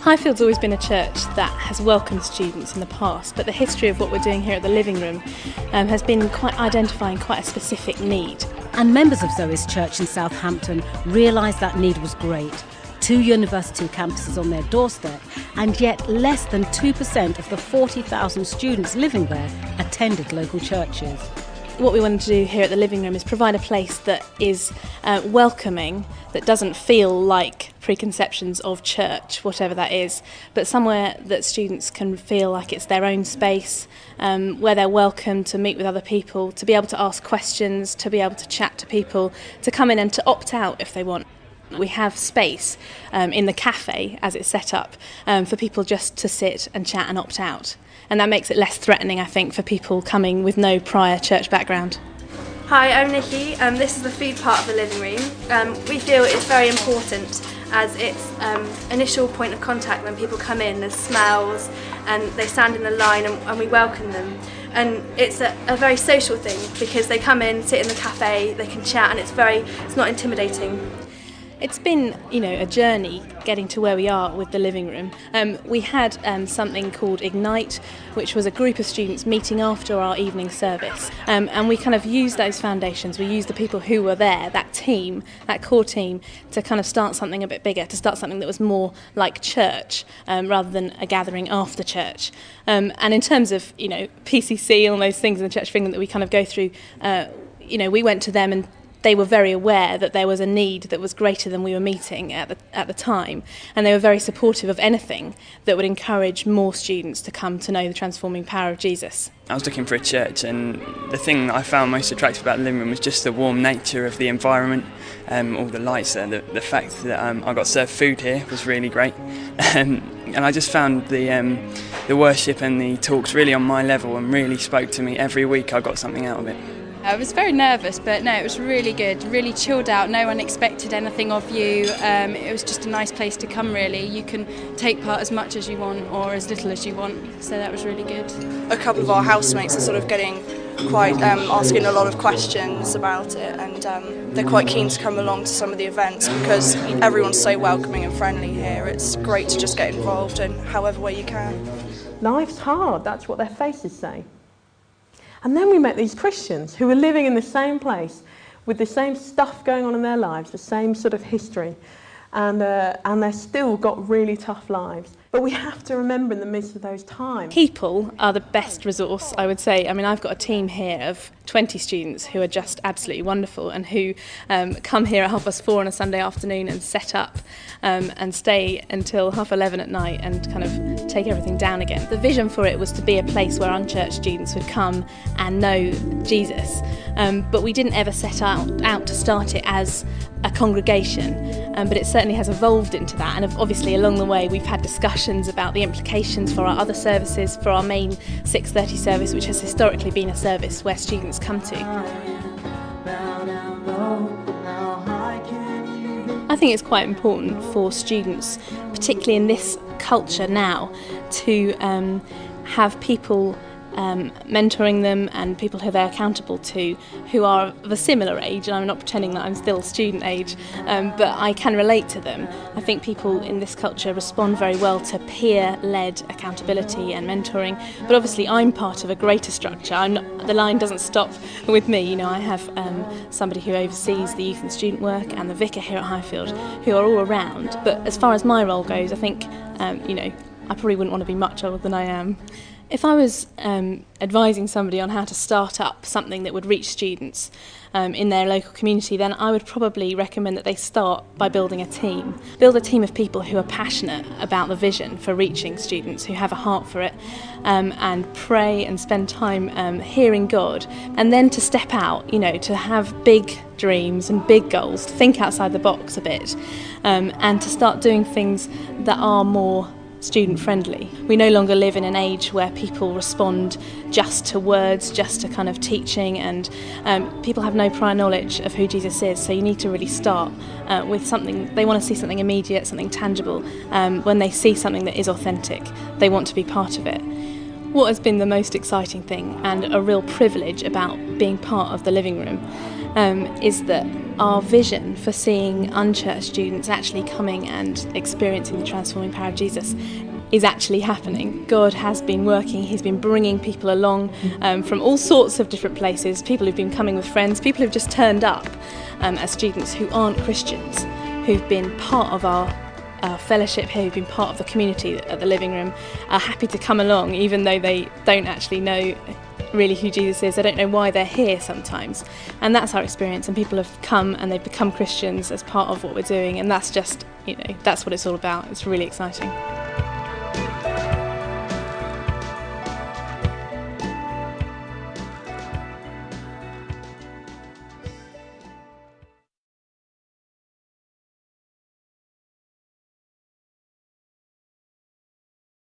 Highfield's always been a church that has welcomed students in the past, but the history of what we're doing here at the Living Room has been quite identifying quite a specific need. And members of Zoe's church in Southampton realised that need was great. 2 university campuses on their doorstep, and yet less than 2% of the 40,000 students living there attended local churches. What we wanted to do here at the Living Room is provide a place that is welcoming, that doesn't feel like preconceptions of church, whatever that is, but somewhere that students can feel like it's their own space, where they're welcome to meet with other people, to be able to ask questions, to be able to chat to people, to come in and to opt out if they want. We have space in the cafe as it's set up for people just to sit and chat and opt out. And that makes it less threatening, I think, for people coming with no prior church background. Hi, I'm Nikki. This is the food part of the living room. We feel it's very important as it's initial point of contact when people come in. There's smells and they stand in the line and we welcome them. And it's a very social thing because they come in, sit in the cafe, they can chat, and it's not intimidating. It's been, a journey getting to where we are with the Living Room. We had something called Ignite, which was a group of students meeting after our evening service. And we kind of used those foundations. We used the people who were there, that team, that core team, to kind of start something a bit bigger, to start something that was more like church rather than a gathering after church. And in terms of, PCC and all those things in the Church of England that we kind of go through, we went to them and they were very aware that there was a need that was greater than we were meeting at the time, and they were very supportive of anything that would encourage more students to come to know the transforming power of Jesus. I was looking for a church, and the thing that I found most attractive about the living room was just the warm nature of the environment, all the lights there, the fact that I got served food here was really great, and I just found the worship and the talks really on my level and really spoke to me. Every week I got something out of it. I was very nervous, but no, it was really good, really chilled out. No one expected anything of you. It was just a nice place to come, really. You can take part as much as you want or as little as you want, so that was really good. A couple of our housemates are sort of getting quite asking a lot of questions about it, and they're quite keen to come along to some of the events because everyone's so welcoming and friendly here. It's great to just get involved in however way you can. Life's hard, that's what their faces say. And then we met these Christians who were living in the same place with the same stuff going on in their lives, the same sort of history, and they've still got really tough lives. But we have to remember in the midst of those times. People are the best resource, I would say. I mean, I've got a team here of 20 students who are just absolutely wonderful and who come here at 4:30 on a Sunday afternoon and set up and stay until 11:30 at night and kind of take everything down again. The vision for it was to be a place where unchurched students would come and know Jesus. But we didn't ever set out to start it as a congregation, but it certainly has evolved into that, and obviously along the way we've had discussions about the implications for our other services, for our main 6:30 service, which has historically been a service where students come to. I think it's quite important for students, particularly in this culture now, to have people mentoring them and people who they're accountable to who are of a similar age, and I'm not pretending that I'm still student age, but I can relate to them. I think people in this culture respond very well to peer-led accountability and mentoring, but obviously I'm part of a greater structure. The line doesn't stop with me. I have somebody who oversees the youth and student work and the vicar here at Highfield who are all around, but as far as my role goes, I think I probably wouldn't want to be much older than I am. If I was advising somebody on how to start up something that would reach students in their local community, then I would probably recommend that they start by building a team. Build a team of people who are passionate about the vision for reaching students, who have a heart for it, and pray and spend time hearing God, and then to step out, to have big dreams and big goals, to think outside the box a bit, and to start doing things that are more student friendly. We no longer live in an age where people respond just to words, just to kind of teaching, and people have no prior knowledge of who Jesus is, so you need to really start with something. They want to see something immediate, something tangible. When they see something that is authentic, they want to be part of it. What has been the most exciting thing and a real privilege about being part of the Living Room is that our vision for seeing unchurched students actually coming and experiencing the transforming power of Jesus is actually happening. God has been working, he's been bringing people along from all sorts of different places, people who've been coming with friends, people who've just turned up as students who aren't Christians, who've been part of our fellowship here, who've been part of the community at the Living Room, are happy to come along even though they don't actually know really who Jesus is. They don't know why they're here sometimes, and that's our experience, and people have come and they've become Christians as part of what we're doing, and that's just, that's what it's all about. It's really exciting.